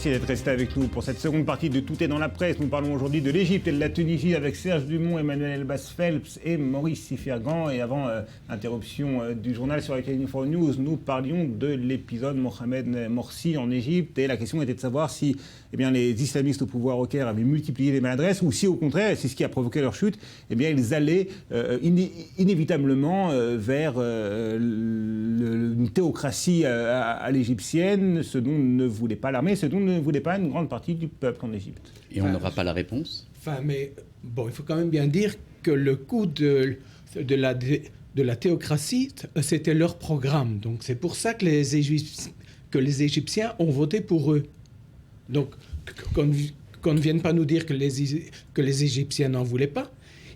Merci d'être resté avec nous pour cette seconde partie de Tout est dans la presse. Nous parlons aujourd'hui de l'Égypte et de la Tunisie avec Serge Dumont, Emmanuel Elbaz-Phelps et Maurice Sifergan. Et avant interruption du journal sur Info News, nous parlions de l'épisode Mohamed Morsi en Égypte. Et la question était de savoir si les islamistes au pouvoir au Caire avaient multiplié les maladresses ou si au contraire, et c'est ce qui a provoqué leur chute, ils allaient inévitablement vers une théocratie à l'égyptienne, ce dont ne voulait pas l'armée, ce dont ne voulait pas une grande partie du peuple en Égypte. Et on n'aura pas la réponse ? Mais bon, il faut quand même bien dire que le coup de la théocratie, c'était leur programme. Donc c'est pour ça que les Égyptiens ont voté pour eux. Donc qu'on ne vienne pas nous dire que les Égyptiens n'en voulaient pas.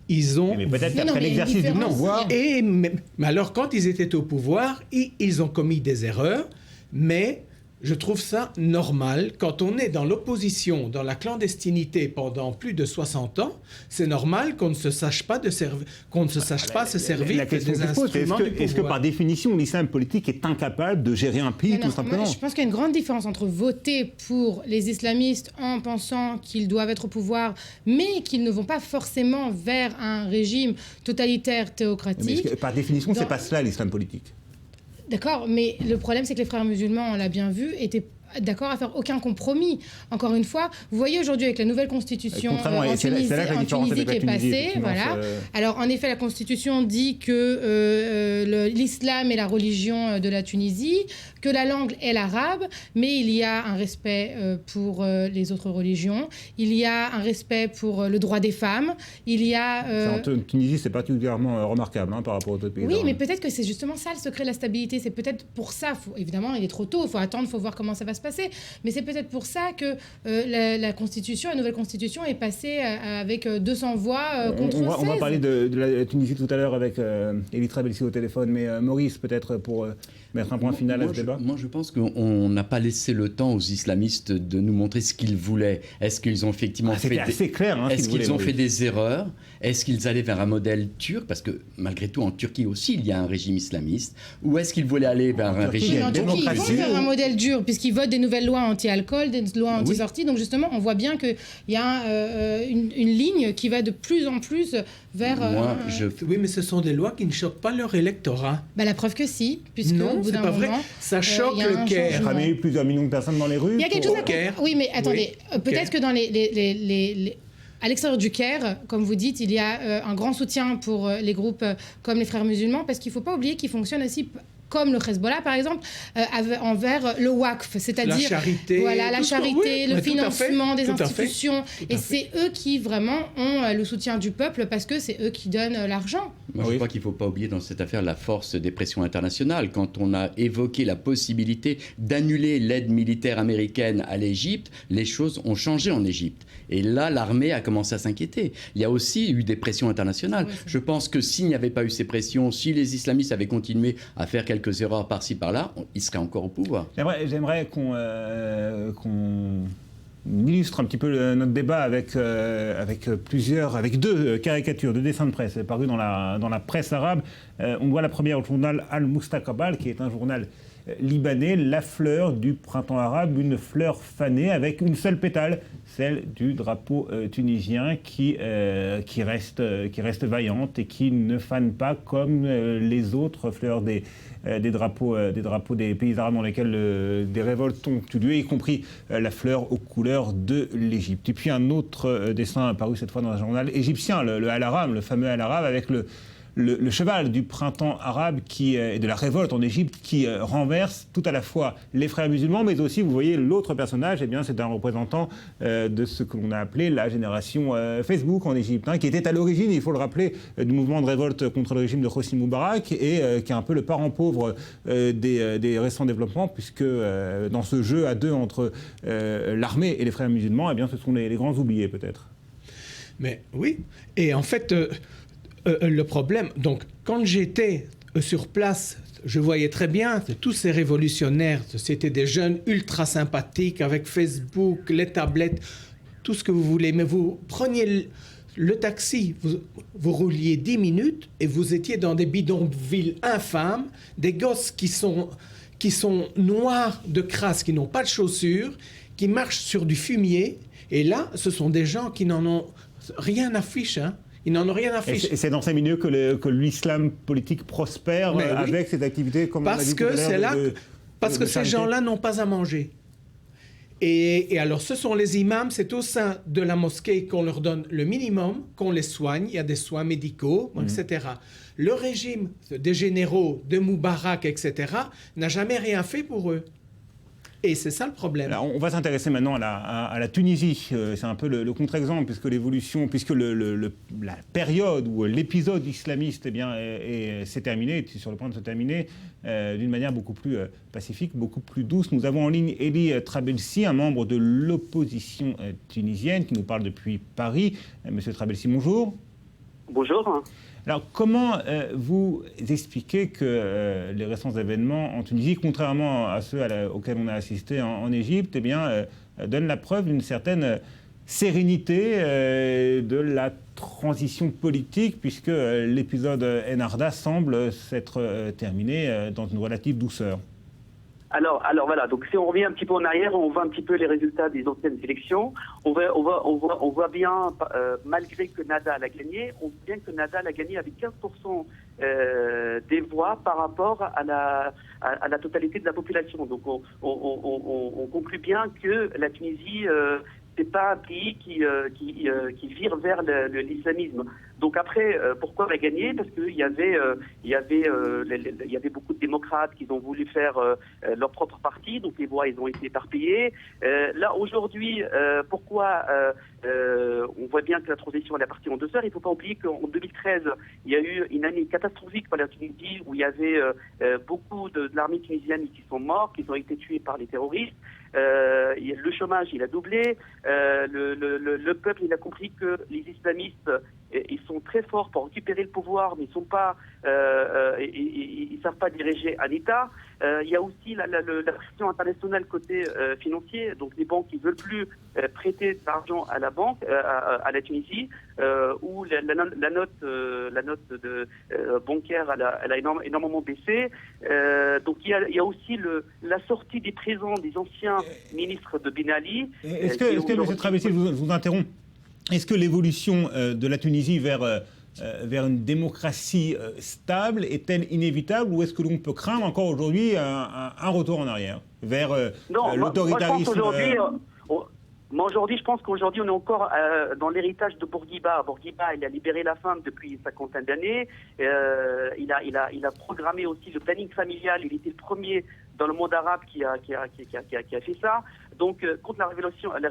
Ils ont... Mais peut-être qu'après l'exercice du pouvoir... Mais alors, quand ils étaient au pouvoir, ils ont commis des erreurs, mais je trouve ça normal. Quand on est dans l'opposition, dans la clandestinité pendant plus de 60 ans, c'est normal qu'on ne se sache pas se servir des instruments du pouvoir. Est-ce que par définition, l'islam politique est incapable de gérer un pays, tout simplement ? Je pense qu'il y a une grande différence entre voter pour les islamistes en pensant qu'ils doivent être au pouvoir, mais qu'ils ne vont pas forcément vers un régime totalitaire théocratique. Mais par définition, c'est pas cela l'islam politique. D'accord, mais le problème, c'est que les frères musulmans, on l'a bien vu, étaient d'accord à faire aucun compromis. Encore une fois, vous voyez aujourd'hui avec la nouvelle constitution en Tunisie qui est passée, voilà. Alors en effet, la constitution dit que l'islam est la religion de la Tunisie, que la langue est l'arabe, mais il y a un respect pour les autres religions, il y a un respect pour le droit des femmes, il y a... En Tunisie, c'est particulièrement remarquable par rapport aux autres pays. Oui, mais peut-être que c'est justement ça le secret de la stabilité, c'est peut-être pour ça, évidemment, il est trop tôt, il faut attendre, il faut voir comment ça va se passer, mais c'est peut-être pour ça que la nouvelle constitution est passée avec 200 voix contre 16. On va parler de la Tunisie tout à l'heure avec Elitra Belsi au téléphone, mais Maurice, peut-être pour mettre un point final à ce débat. Moi, je pense qu'on n'a pas laissé le temps aux islamistes de nous montrer ce qu'ils voulaient. Est-ce qu'ils ont effectivement assez clair, est-ce qu'ils ont fait des erreurs ? Est-ce qu'ils allaient vers un modèle turc ? Parce que malgré tout, en Turquie aussi, il y a un régime islamiste. Ou est-ce qu'ils voulaient aller vers un régime démocratique ? Ils vont vers un modèle dur, puisqu'ils votent des nouvelles loi anti-alcool, des lois anti-sortie. Donc justement, on voit bien qu'il y a une ligne qui va de plus en plus vers... Oui, mais ce sont des lois qui ne choquent pas leur électorat. La preuve que si, puisque non, au bout d'un pas moment... Vrai. Ça choque le Caire. Il y a eu plusieurs millions de personnes dans les rues. Il y a quelque chose à... Oui, mais attendez, peut-être que dans à l'extérieur du Caire, comme vous dites, il y a un grand soutien pour les groupes comme les Frères musulmans, parce qu'il ne faut pas oublier qu'ils fonctionnent aussi comme le Hezbollah, par exemple, envers le Waqf, c'est-à-dire la charité, le financement des institutions. Et c'est eux qui vraiment ont le soutien du peuple parce que c'est eux qui donnent l'argent. Moi, je crois qu'il ne faut pas oublier dans cette affaire la force des pressions internationales. Quand on a évoqué la possibilité d'annuler l'aide militaire américaine à l'Égypte, les choses ont changé en Égypte. Et là, l'armée a commencé à s'inquiéter. Il y a aussi eu des pressions internationales. Je pense que s'il n'y avait pas eu ces pressions, si les islamistes avaient continué à faire quelques erreurs par-ci, par-là, ils seraient encore au pouvoir. J'aimerais qu'on illustre un petit peu notre débat avec deux caricatures, deux dessins de presse parus dans la presse arabe. On voit la première au journal Al-Mustaqbal, qui est un journal libanais, la fleur du printemps arabe, une fleur fanée avec une seule pétale, celle du drapeau tunisien qui reste vaillante et qui ne fane pas comme les autres fleurs des drapeaux des pays arabes dans lesquels des révoltes ont eu lieu, y compris la fleur aux couleurs de l'Égypte. Et puis un autre dessin apparu cette fois dans un journal égyptien, le Al-Aram, le fameux Al-Aram, avec le cheval du printemps arabe et de la révolte en Égypte qui renverse tout à la fois les frères musulmans, mais aussi, vous voyez, l'autre personnage, c'est un représentant de ce que l'on a appelé la génération Facebook en Égypte, qui était à l'origine, il faut le rappeler, du mouvement de révolte contre le régime de Hosni Moubarak et qui est un peu le parent pauvre des récents développements, puisque dans ce jeu à deux entre l'armée et les frères musulmans, ce sont les grands oubliés peut-être. Mais oui, et en fait... le problème, donc, quand j'étais sur place, je voyais très bien que tous ces révolutionnaires, c'était des jeunes ultra sympathiques avec Facebook, les tablettes, tout ce que vous voulez. Mais vous preniez le taxi, vous rouliez 10 minutes et vous étiez dans des bidonvilles infâmes, des gosses qui sont noirs de crasse, qui n'ont pas de chaussures, qui marchent sur du fumier. Et là, ce sont des gens qui n'en ont rien à fiche, hein. Ils n'en ont rien à fiche. Et c'est dans ces milieux que l'islam politique prospère avec ces activités comme parce que ces gens-là n'ont pas à manger. Et alors, ce sont les imams, c'est au sein de la mosquée qu'on leur donne le minimum, qu'on les soigne, il y a des soins médicaux, etc. Le régime des généraux, de Moubarak, etc., n'a jamais rien fait pour eux. Et c'est ça le problème. Alors, on va s'intéresser maintenant à la Tunisie. C'est un peu le contre-exemple, puisque l'évolution, puisque la période où l'épisode islamiste s'est terminé, est sur le point de se terminer d'une manière beaucoup plus pacifique, beaucoup plus douce. Nous avons en ligne Elie Trabelsi, un membre de l'opposition tunisienne, qui nous parle depuis Paris. Monsieur Trabelsi, bonjour. Bonjour. Alors, comment vous expliquez que les récents événements en Tunisie, contrairement à ceux auxquels on a assisté en Égypte, donnent la preuve d'une certaine sérénité de la transition politique, puisque l'épisode Enarda semble s'être terminé dans une relative douceur? Alors voilà, donc si on revient un petit peu en arrière, on voit un petit peu les résultats des anciennes élections. On voit bien, malgré que Nadal a gagné, on voit bien que Nadal a gagné avec 15% des voix par rapport à la totalité de la population. Donc on conclut bien que la Tunisie c'est pas un pays qui vire vers l'islamisme. Donc après, pourquoi elle a gagné? Parce qu'il y avait beaucoup de démocrates qui ont voulu faire leur propre parti, donc les voix ils ont été éparpillées. Là aujourd'hui, pourquoi on voit bien que la transition elle est partie en 2 heures. Il ne faut pas oublier qu'en 2013, il y a eu une année catastrophique pour la Tunisie où il y avait beaucoup de l'armée tunisienne qui sont morts, qui ont été tués par les terroristes. Le chômage il a doublé, le peuple il a compris que les islamistes ils sont très forts pour récupérer le pouvoir, mais ils sont pas, ils savent pas diriger un État. Il y a aussi la pression internationale côté financier, donc les banques ils veulent plus prêter d'argent à la banque, à la Tunisie, où la note bancaire elle a énormément baissé. Donc il y a aussi la sortie des prisons des anciens ministres de Ben Ali. Est-ce que M. Trabelsi, je vous interromps, est-ce que l'évolution de la Tunisie vers une démocratie stable est-elle inévitable, ou est-ce que l'on peut craindre encore aujourd'hui un retour en arrière vers l'autoritarisme? Moi aujourd'hui, je pense qu'aujourd'hui on est encore dans l'héritage de Bourguiba. Bourguiba, il a libéré la femme depuis une 50aine d'années. Il a programmé aussi le planning familial. Il était le premier dans le monde arabe qui a fait ça. Donc, quand la révolution, elle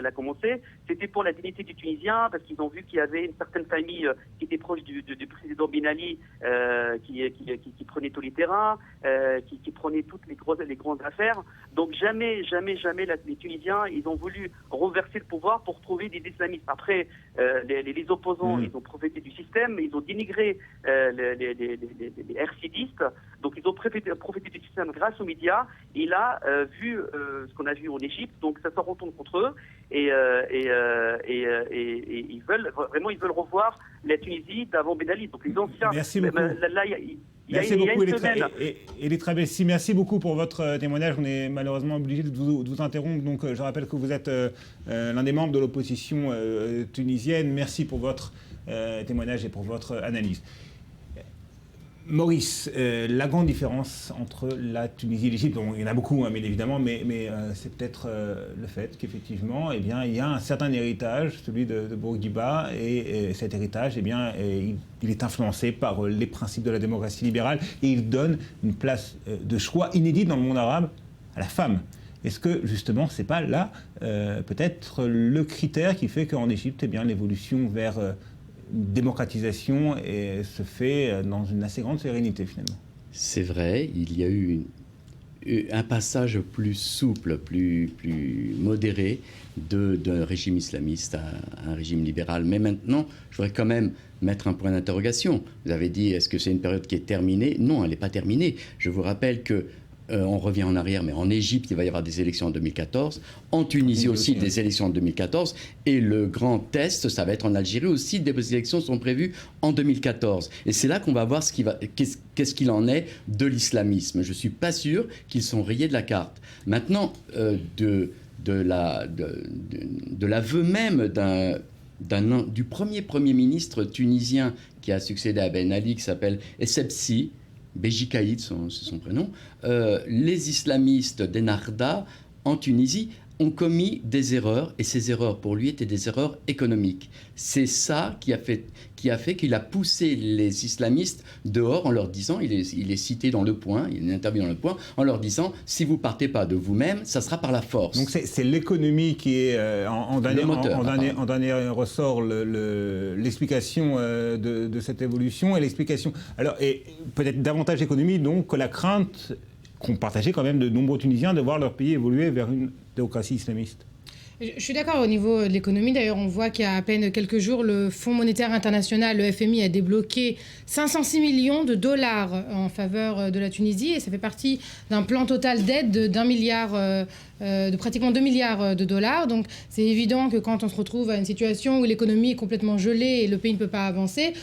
a commencé, c'était pour la dignité du Tunisien, parce qu'ils ont vu qu'il y avait une certaine famille qui était proche du président Ben Ali, qui prenait tous les terrains, qui prenait toutes les grandes affaires. Donc, jamais les Tunisiens, ils ont voulu renverser le pouvoir pour trouver des islamistes. Après, les opposants, ils ont profité du système, ils ont dénigré les RCDistes. Donc, ils ont profité du système grâce aux médias. Et là, vu ce qu'on a vu en Égypte, donc ça se retourne contre eux et ils veulent revoir la Tunisie d'avant Ben Ali. Donc les anciens. Merci beaucoup. Merci beaucoup, Elie Trabelsi. Merci beaucoup pour votre témoignage. On est malheureusement obligé de vous interrompre. Donc, je rappelle que vous êtes l'un des membres de l'opposition tunisienne. Merci pour votre témoignage et pour votre analyse. Maurice, la grande différence entre la Tunisie et l'Égypte, il y en a beaucoup, bien évidemment, mais c'est peut-être le fait qu'effectivement, il y a un certain héritage, celui de Bourguiba, et cet héritage, il est influencé par les principes de la démocratie libérale, et il donne une place de choix inédite dans le monde arabe à la femme. Est-ce que, justement, c'est pas là, peut-être, le critère qui fait qu'en Égypte, l'évolution vers démocratisation se fait dans une assez grande sérénité, finalement? C'est vrai, il y a eu un passage plus souple, plus modéré d'un régime islamiste à un régime libéral. Mais maintenant, je voudrais quand même mettre un point d'interrogation. Vous avez dit, est-ce que c'est une période qui est terminée? Non, elle n'est pas terminée. Je vous rappelle que on revient en arrière, mais en Égypte, il va y avoir des élections en 2014. En Tunisie aussi, des élections en 2014. Et le grand test, ça va être en Algérie aussi. Des élections sont prévues en 2014. Et c'est là qu'on va voir qu'est-ce qu'il en est de l'islamisme. Je ne suis pas sûr qu'ils sont rayés de la carte. Maintenant, de l'aveu même du premier ministre tunisien qui a succédé à Ben Ali, qui s'appelle Essebsi, Béji Caïd, c'est son prénom, les islamistes d'Ennahda en Tunisie ont commis des erreurs, et ces erreurs pour lui étaient des erreurs économiques. C'est ça qui a fait qu'il a poussé les islamistes dehors en leur disant, il est cité dans Le Point, il y a une interview dans Le Point, en leur disant, si vous partez pas de vous-même, ça sera par la force. Donc c'est l'économie qui est en dernier ressort l'explication de cette évolution, et l'explication, alors, et peut-être davantage économie donc que la crainte qu'ont partagé quand même de nombreux Tunisiens de voir leur pays évoluer vers une théocratie islamiste. Je suis d'accord au niveau de l'économie. D'ailleurs, on voit qu'il y a à peine quelques jours, le Fonds monétaire international, le FMI, a débloqué 506 millions de dollars en faveur de la Tunisie. Et ça fait partie d'un plan total d'aide de pratiquement 2 milliards de dollars. Donc, c'est évident que quand on se retrouve à une situation où l'économie est complètement gelée et le pays ne peut pas avancer,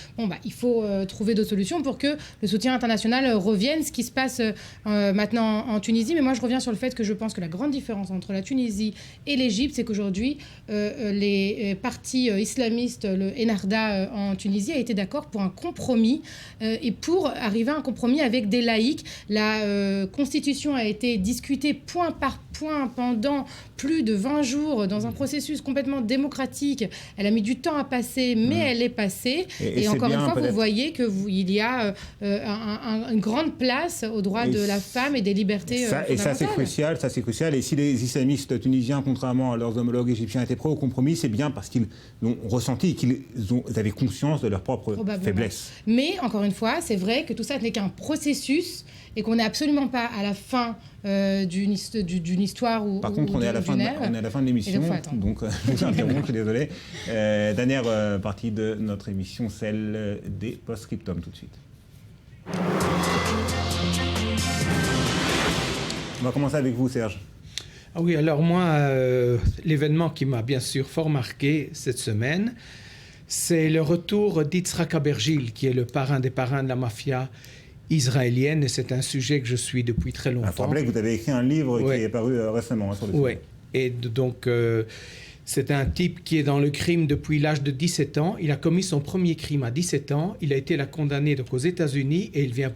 il faut trouver d'autres solutions pour que le soutien international revienne. Ce qui se passe maintenant en Tunisie. Mais moi, je reviens sur le fait que je pense que la grande différence entre la Tunisie et l'Égypte, c'est qu'aujourd'hui, les partis islamistes, le Ennahda en Tunisie, a été d'accord pour un compromis et pour arriver à un compromis avec des laïcs. La constitution a été discutée point par point pendant plus de 20 jours dans un processus complètement démocratique. Elle a mis du temps à passer, mais elle est passée. Et encore une fois, vous voyez qu'il y a une grande place aux droits de la femme et des libertés fondamentales. Et ça, c'est crucial. Et si les islamistes tunisiens, contrairement à leurs homologues égyptiens, étaient prêts au compromis, c'est bien parce qu'ils l'ont ressenti et qu'ils avaient conscience de leur propre faiblesse. Mais, encore une fois, c'est vrai que tout ça n'est qu'un processus et qu'on n'est absolument pas à la fin d'une histoire ou Par contre, on est à la fin de l'émission, donc je vous interromps, je suis désolé. Dernière partie de notre émission, celle des post-scriptum, tout de suite. On va commencer avec vous, Serge. Ah oui, alors moi, l'événement qui m'a bien sûr fort marqué cette semaine, c'est le retour d'Yitzhak Abergil, qui est le parrain des parrains de la mafia israélienne, et c'est un sujet que je suis depuis très longtemps. Il semblait que vous avez écrit un livre qui est paru récemment sur le sujet. Oui, et donc c'est un type qui est dans le crime depuis l'âge de 17 ans. Il a commis son premier crime à 17 ans. Il a été condamné donc aux États-Unis et il vient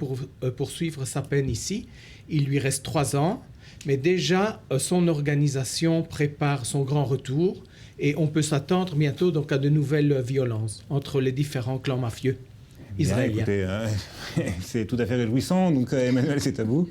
poursuivre sa peine ici. Il lui reste 3 ans, mais déjà son organisation prépare son grand retour et on peut s'attendre bientôt donc à de nouvelles violences entre les différents clans mafieux israéliens. Bien, écoutez, c'est tout à fait réjouissant. Donc Emmanuel, c'est à vous.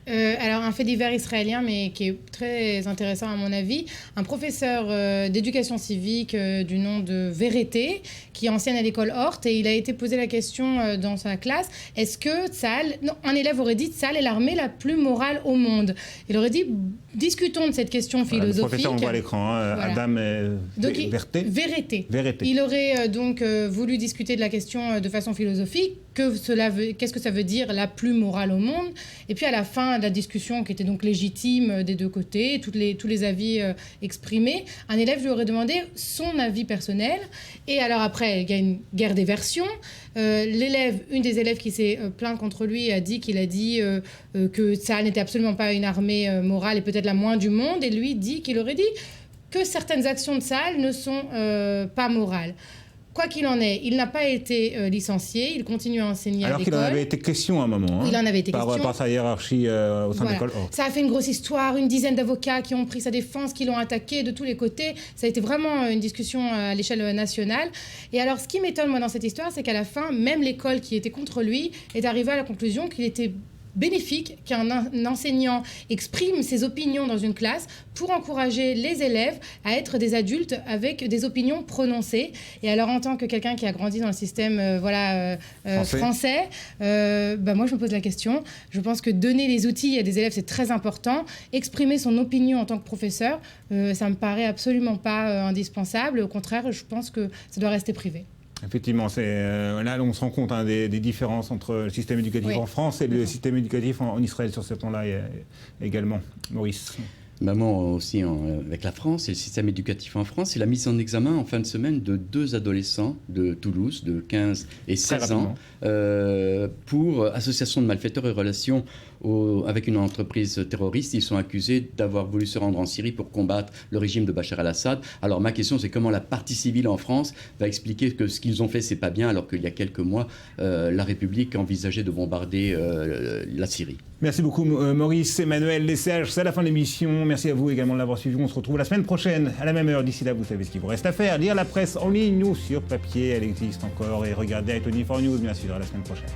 Alors, un fait divers israélien, mais qui est très intéressant à mon avis. Un professeur d'éducation civique du nom de Verreté, qui enseigne à l'école Hort, et il a été posé la question dans sa classe, est-ce que Tsahal... Non, un élève aurait dit Tsahal est l'armée la plus morale au monde. Il aurait dit, discutons de cette question philosophique. Le professeur, on voit à l'écran, Adam Verreté. Il aurait donc voulu discuter de la question de façon philosophique. Qu'est-ce que ça veut dire la plus morale au monde? Et puis à la fin de la discussion, qui était donc légitime des deux côtés, tous les avis exprimés, un élève lui aurait demandé son avis personnel. Et alors après, il y a une guerre des versions. Une des élèves qui s'est plainte contre lui a dit que ça n'était absolument pas une armée morale et peut-être la moins du monde. Et lui dit qu'il aurait dit que certaines actions de Tsahal ne sont pas morales. Quoi qu'il en est, il n'a pas été licencié, il continue à enseigner à l'école. Alors qu'il en avait été question à un moment. Il en avait été question. Par sa hiérarchie au sein de l'école. Ça a fait une grosse histoire, une dizaine d'avocats qui ont pris sa défense, qui l'ont attaqué de tous les côtés. Ça a été vraiment une discussion à l'échelle nationale. Et alors, ce qui m'étonne, moi, dans cette histoire, c'est qu'à la fin, même l'école qui était contre lui est arrivée à la conclusion qu'il était bénéfique qu'un enseignant exprime ses opinions dans une classe pour encourager les élèves à être des adultes avec des opinions prononcées. Et alors, en tant que quelqu'un qui a grandi dans le système français, moi, je me pose la question. Je pense que donner les outils à des élèves, c'est très important. Exprimer son opinion en tant que professeur, ça me paraît absolument pas indispensable. Au contraire, je pense que ça doit rester privé. Effectivement, là on se rend compte des différences entre le système éducatif en France et le système éducatif en Israël sur ce plan-là également. Maurice. Maman aussi avec la France et le système éducatif en France, c'est la mise en examen en fin de semaine de 2 adolescents de Toulouse de 15 et 16 ans pour association de malfaiteurs et relations avec une entreprise terroriste. Ils sont accusés d'avoir voulu se rendre en Syrie pour combattre le régime de Bachar el-Assad. Alors ma question, c'est comment la partie civile en France va expliquer que ce qu'ils ont fait, c'est pas bien, alors qu'il y a quelques mois, la République envisageait de bombarder la Syrie. Merci beaucoup Maurice, Emmanuel, les Serges. C'est la fin de l'émission. Merci à vous également de l'avoir suivi. On se retrouve la semaine prochaine à la même heure. D'ici là, vous savez ce qu'il vous reste à faire. Lire la presse en ligne ou sur papier. Elle existe encore. Et regardez i24 News, bien sûr, à la semaine prochaine.